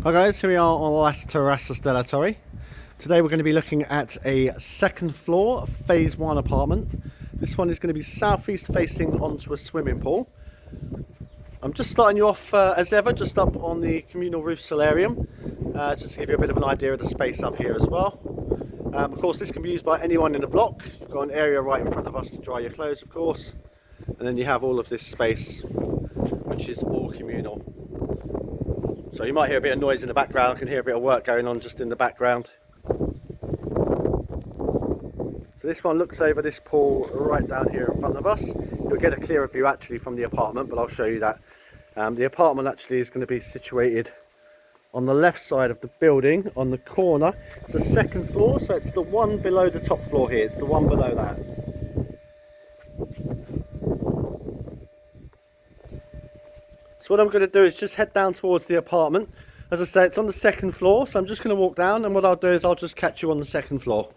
Hi guys, here we are on Las Terrazas de la Torre. Today we're going to be looking at a second floor phase 1 apartment. This one is going to be southeast facing onto a swimming pool. I'm just starting you off as ever, just up on the communal roof solarium, just to give you a bit of an idea of the space up here as well. Of course this can be used by anyone in the block. You've got an area right in front of us to dry your clothes of course, and then you have all of this space which is all communal. So you might hear a bit of noise in the background, you can hear a bit of work going on just in the background. So this one looks over this pool right down here in front of us. You'll get a clearer view actually from the apartment, but I'll show you that. The apartment actually is going to be situated on the left side of the building, on the corner. It's a second floor, so it's the one below the top floor here. It's the one below that. So what I'm going to do is just head down towards the apartment. As I say, it's on the second floor, so I'm just going to walk down, and what I'll do is I'll just catch you on the second floor.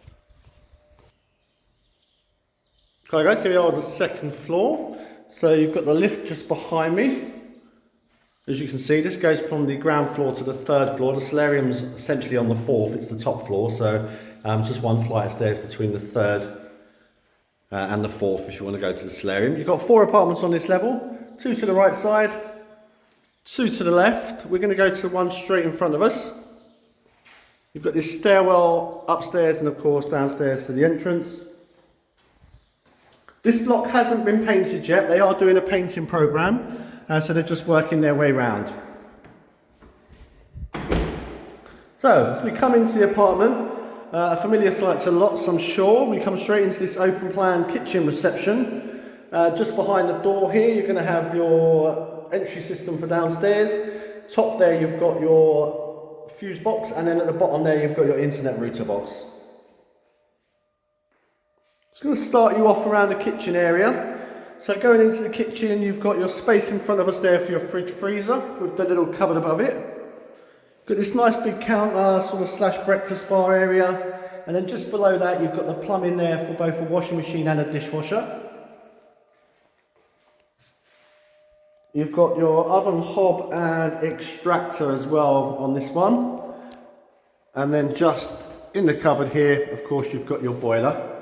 Hi guys, here we are on the second floor. So you've got the lift just behind me. As you can see, this goes from the ground floor to the third floor. The solarium's essentially on the fourth, it's the top floor, so just one flight of stairs between the third and the fourth if you want to go to the solarium. You've got 4 apartments on this level, 2 to the right side, 2 to the left. We're going to go to one straight in front of us. You've got this stairwell upstairs and of course downstairs to the entrance. This block hasn't been painted yet. They are doing a painting program, so they're just working their way round. So as we come into the apartment, a familiar sight to lots I'm sure. We come straight into this open plan kitchen reception. Just behind the door here you're going to have your entry system for downstairs. Top there you've got your fuse box, and then at the bottom there you've got your internet router box. Just going to start you off around the kitchen area. So going into the kitchen you've got your space in front of us there for your fridge freezer with the little cupboard above it. Got this nice big counter sort of slash breakfast bar area, and then just below that you've got the plumbing there for both a washing machine and a dishwasher. You've got your oven hob and extractor as well on this one. And then just in the cupboard here, of course, you've got your boiler.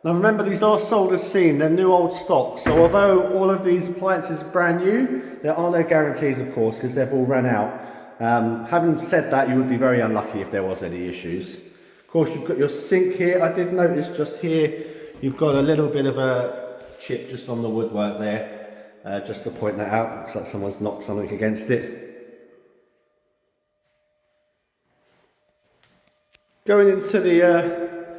Now remember, these are sold as seen, they're new old stock. So although all of these appliances are brand new, there are no guarantees, of course, because they've all run out. Having said that, you would be very unlucky if there was any issues. Of course, you've got your sink here. I did notice just here, you've got a little bit of a chip just on the woodwork there. Just to point that out, looks like someone's knocked something against it. Going into the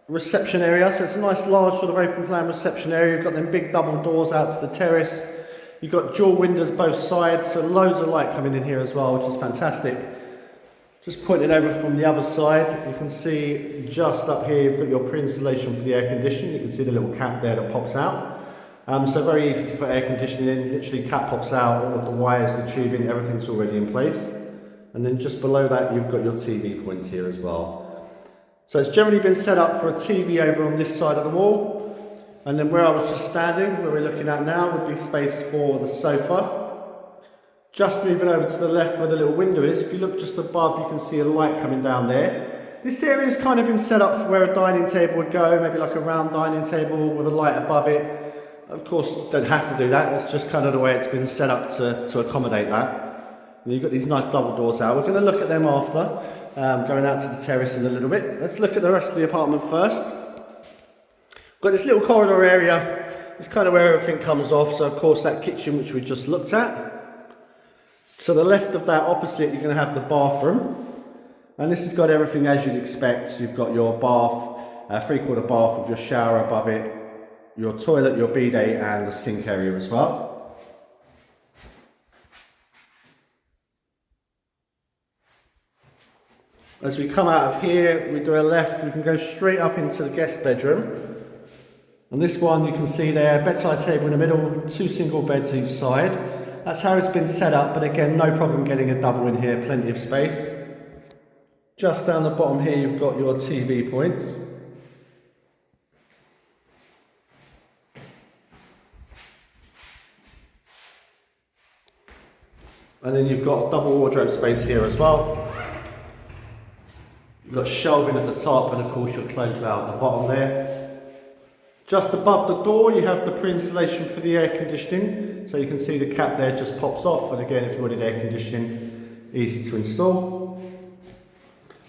reception area, so it's a nice large sort of open plan reception area. You've got them big double doors out to the terrace. You've got dual windows both sides, so loads of light coming in here as well, which is fantastic. Just pointing over from the other side, you can see just up here you've got your pre-installation for the air conditioning. You can see the little cap there that pops out. So very easy to put air conditioning in, literally cap pops out, all of the wires, the tubing, everything's already in place. And then just below that you've got your TV points here as well. So it's generally been set up for a TV over on this side of the wall. And then where I was just standing, where we're looking at now, would be space for the sofa. Just moving over to the left where the little window is, if you look just above you can see a light coming down there. This area has kind of been set up for where a dining table would go, maybe like a round dining table with a light above it. Of course, don't have to do that, it's just kind of the way it's been set up to accommodate that. And you've got these nice double doors out. We're going to look at them after, going out to the terrace in a little bit. Let's look at the rest of the apartment first. We've got this little corridor area, it's kind of where everything comes off. So of course that kitchen which we just looked at. To the left of that opposite you're going to have the bathroom. And this has got everything as you'd expect. You've got your bath, 3/4 bath with your shower above it, your toilet, your bidet and the sink area as well. As we come out of here, we do a left, we can go straight up into the guest bedroom. And this one you can see there, bedside table in the middle, 2 single beds each side. That's how it's been set up, but again, no problem getting a double in here, plenty of space. Just down the bottom here, you've got your TV points. And then you've got a double wardrobe space here as well. You've got shelving at the top and of course your clothes round at the bottom there. Just above the door you have the pre-installation for the air conditioning. So you can see the cap there just pops off, and again if you wanted air conditioning, easy to install.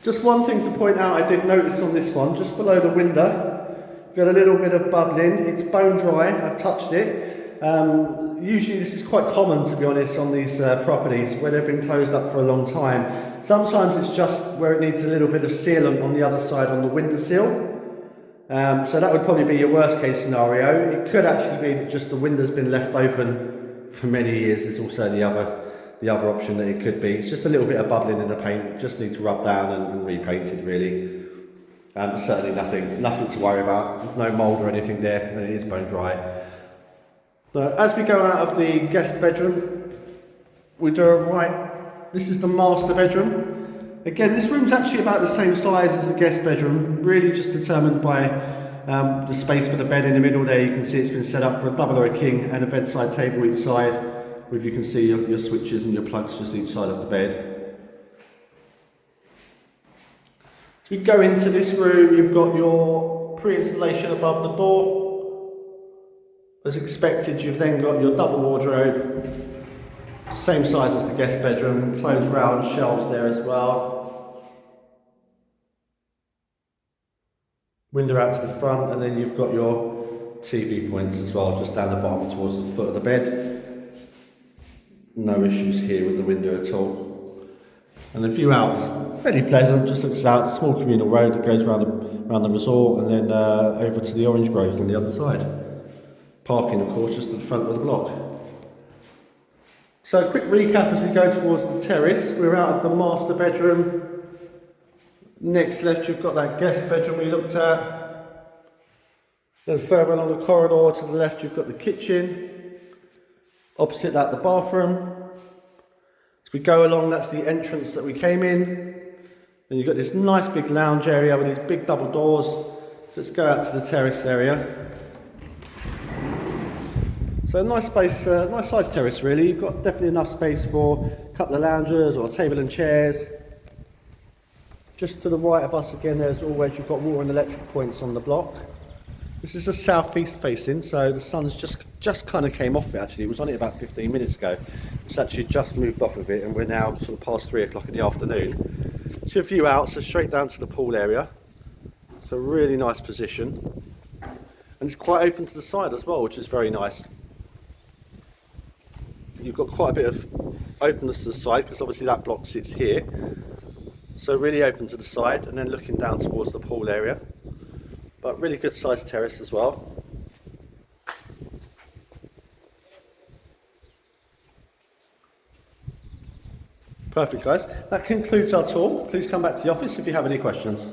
Just one thing to point out I did notice on this one, just below the window, you've got a little bit of bubbling. It's bone dry, I've touched it. Usually this is quite common, to be honest, on these properties where they've been closed up for a long time. Sometimes it's just where it needs a little bit of sealant on the other side on the window sill. So that would probably be your worst case scenario. It could actually be that just the window's been left open for many years. There's also the other option that it could be. It's just a little bit of bubbling in the paint. It just needs rubbed down and repainted really. Certainly nothing to worry about. No mould or anything there, and it is bone dry. So as we go out of the guest bedroom, we do a right. This is the master bedroom. Again, this room's actually about the same size as the guest bedroom, really just determined by the space for the bed in the middle there. You can see it's been set up for a double or a king and a bedside table each side, with you can see your switches and your plugs just each side of the bed. As we go into this room, you've got your pre-installation above the door. As expected, you've then got your double wardrobe, same size as the guest bedroom, closed round shelves there as well. Window out to the front, and then you've got your TV points as well, just down the bottom towards the foot of the bed. No issues here with the window at all. And the view out is fairly pleasant, just looks out, small communal road that goes around the resort and then over to the orange groves on the other side. Parking, of course, just at the front of the block. So a quick recap as we go towards the terrace. We're out of the master bedroom. Next left, you've got that guest bedroom we looked at. Then further along the corridor to the left, you've got the kitchen. Opposite that, the bathroom. As we go along, that's the entrance that we came in. Then you've got this nice big lounge area with these big double doors. So let's go out to the terrace area. So a nice space, nice sized terrace really. You've got definitely enough space for a couple of loungers or a table and chairs. Just to the right of us again, there's always, you've got water and electric points on the block. This is the southeast facing, so the sun's just kind of came off it actually. It was on it about 15 minutes ago. It's actually just moved off of it and we're now sort of past 3 o'clock in the afternoon. So a view out, so straight down to the pool area. It's a really nice position. And it's quite open to the side as well, which is very nice. You've got quite a bit of openness to the side because obviously that block sits here. So really open to the side and then looking down towards the pool area. But really good sized terrace as well. Perfect guys, that concludes our tour. Please come back to the office if you have any questions.